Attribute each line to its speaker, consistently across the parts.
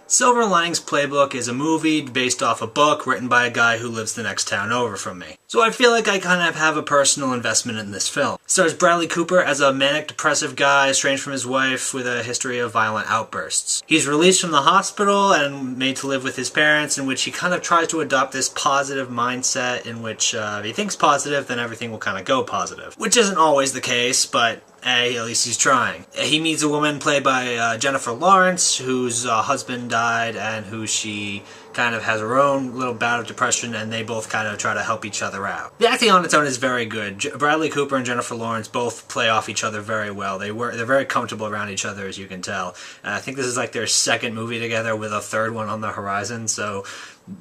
Speaker 1: Silver Linings Playbook is a movie based off a book written by a guy who lives the next town over from me. So I feel like I kind of have a personal investment in this film. It stars Bradley Cooper as a manic depressive guy estranged from his wife with a history of violent outbursts. He's released from the hospital and made to live with his parents, in which he kind of tries to adopt this positive mindset in which if he thinks positive, then everything will kind of go positive. Which isn't always the case, but hey, at least he's trying. He meets a woman played by Jennifer Lawrence, whose husband died and who she kind of has her own little bout of depression, and they both kind of try to help each other out. The acting on its own is very good. Bradley Cooper and Jennifer Lawrence both play off each other very well. They're very comfortable around each other, as you can tell. I think this is like their second movie together with a third one on the horizon, so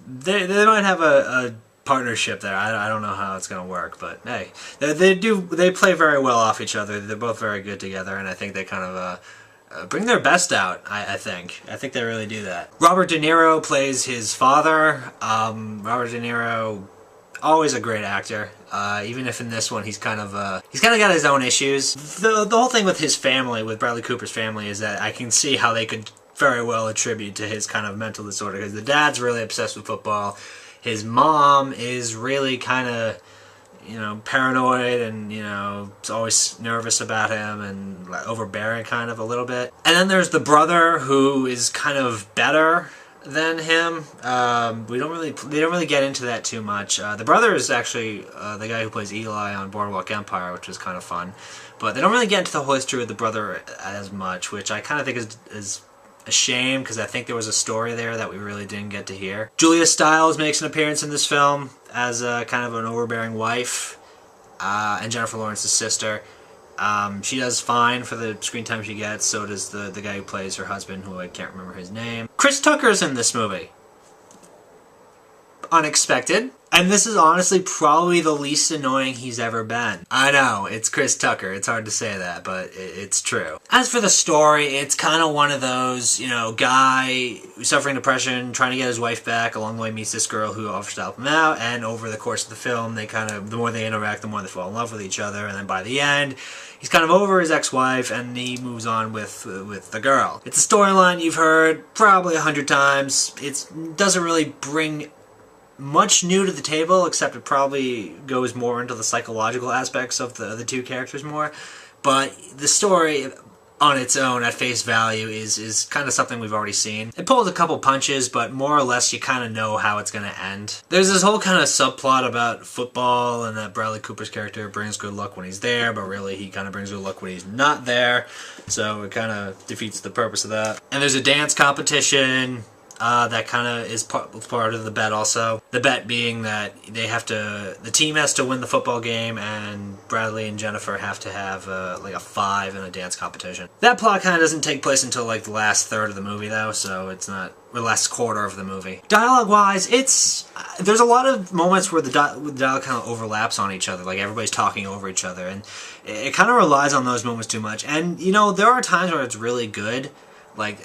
Speaker 1: they might have a partnership there. I don't know how it's going to work, but hey, they play very well off each other. They're both very good together, and I think they kind of bring their best out, I think they really do that. Robert De Niro plays his father. Robert De Niro, always a great actor. Even if in this one he's kind of got his own issues. The whole thing with his family, with Bradley Cooper's family, is that I can see how they could very well attribute to his kind of mental disorder, because the dad's really obsessed with football. His mom is really kind of, paranoid and, is always nervous about him and like, overbearing kind of a little bit. And then there's the brother, who is kind of better than him. They don't really get into that too much. The brother is actually the guy who plays Eli on Boardwalk Empire, which is kind of fun. But they don't really get into the whole history of the brother as much, which I kind of think is a shame, because I think there was a story there that we really didn't get to hear. Julia Stiles makes an appearance in this film as kind of an overbearing wife, and Jennifer Lawrence's sister. She does fine for the screen time she gets. So does the guy who plays her husband, who I can't remember his name. Chris Tucker's in this movie. Unexpected. And this is honestly probably the least annoying he's ever been. I know, it's Chris Tucker. It's hard to say that, but it's true. As for the story, it's kind of one of those, guy suffering depression, trying to get his wife back, along the way meets this girl who offers to help him out, and over the course of the film, the more they interact, the more they fall in love with each other, and then by the end, he's kind of over his ex-wife, and he moves on with the girl. It's a storyline you've heard probably 100 times. It doesn't really bring much new to the table, except it probably goes more into the psychological aspects of the two characters more. But the story on its own, at face value, is kind of something we've already seen. It pulls a couple punches, but more or less you kind of know how it's going to end. There's this whole kind of subplot about football, and that Bradley Cooper's character brings good luck when he's there, but really he kind of brings good luck when he's not there. So it kind of defeats the purpose of that. And there's a dance competition that kind of is part of the bet also. The bet being that the team has to win the football game, and Bradley and Jennifer have to have like a 5 in a dance competition. That plot kind of doesn't take place until like the last third of the movie though, so it's not the last quarter of the movie. Dialogue-wise, there's a lot of moments where the dialogue kind of overlaps on each other, like everybody's talking over each other, and it kind of relies on those moments too much. And there are times where it's really good, like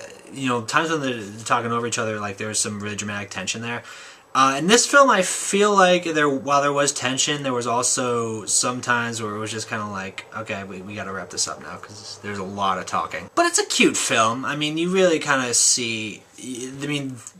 Speaker 1: times when they're talking over each other, like there's some really dramatic tension there. In this film, I feel like while there was tension, there was also some times where it was just kind of like, okay, we gotta wrap this up now, because there's a lot of talking. But it's a cute film. I mean, you really kind of see,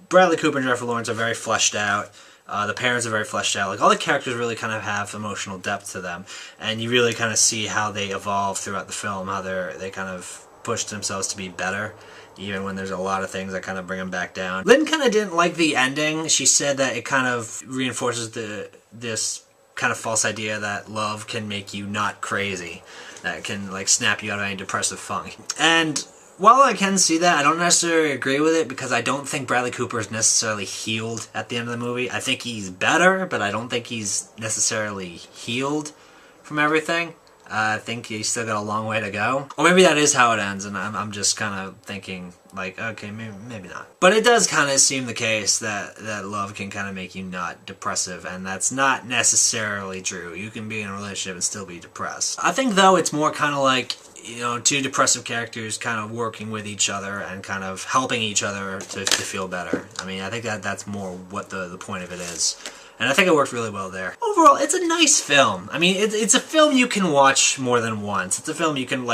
Speaker 1: Bradley Cooper and Jennifer Lawrence are very fleshed out. The parents are very fleshed out. Like, all the characters really kind of have emotional depth to them, and you really kind of see how they evolve throughout the film, how they kind of push themselves to be better, even when there's a lot of things that kind of bring them back down. Lynn kind of didn't like the ending. She said that it kind of reinforces this kind of false idea that love can make you not crazy, that it can like snap you out of any depressive funk. And while I can see that, I don't necessarily agree with it, because I don't think Bradley Cooper is necessarily healed at the end of the movie. I think he's better, but I don't think he's necessarily healed from everything. I think he's still got a long way to go. Or maybe that is how it ends, and I'm just kind of thinking, like, okay, maybe not. But it does kind of seem the case that love can kind of make you not depressive, and that's not necessarily true. You can be in a relationship and still be depressed. I think, though, it's more kind of like two depressive characters kind of working with each other and kind of helping each other to feel better. I mean, I think that's more what the point of it is. And I think it worked really well there. Overall, it's a nice film. I mean, it's a film you can watch more than once. It's a film you can,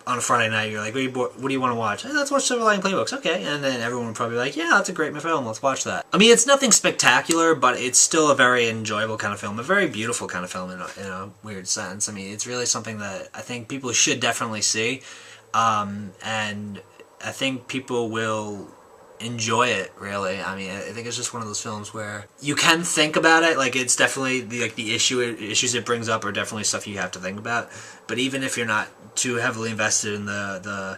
Speaker 1: on a Friday night, you're like, what do you want to watch? Hey, let's watch Linings Playbooks. Okay. And then everyone would probably be like, yeah, that's a great film. Let's watch that. I mean, it's nothing spectacular, but it's still a very enjoyable kind of film. A very beautiful kind of film in a weird sense. I mean, it's really something that I think people should definitely see. And I think people will enjoy it, really. I mean, I think it's just one of those films where you can think about it. Like, it's definitely the issues it brings up are definitely stuff you have to think about. But even if you're not too heavily invested in the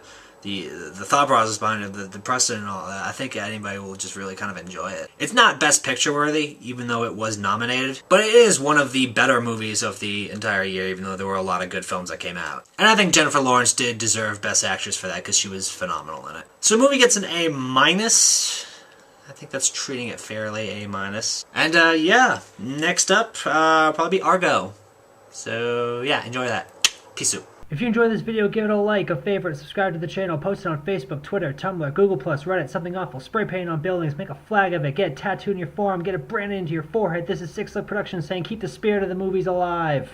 Speaker 1: thought process behind it, the precedent and all that, I think anybody will just really kind of enjoy it. It's not Best Picture worthy, even though it was nominated, but it is one of the better movies of the entire year, even though there were a lot of good films that came out. And I think Jennifer Lawrence did deserve Best Actress for that, because she was phenomenal in it. So the movie gets an A-. I think that's treating it fairly, A-. And yeah, next up, probably be Argo. So yeah, enjoy that. Peace out.
Speaker 2: If you enjoyed this video, give it a like, a favorite, subscribe to the channel, post it on Facebook, Twitter, Tumblr, Google+, Reddit, something awful, spray paint on buildings, make a flag of it, get it tattooed in your forearm, get it branded into your forehead. This is SickSlickProductions saying keep the spirit of the movies alive.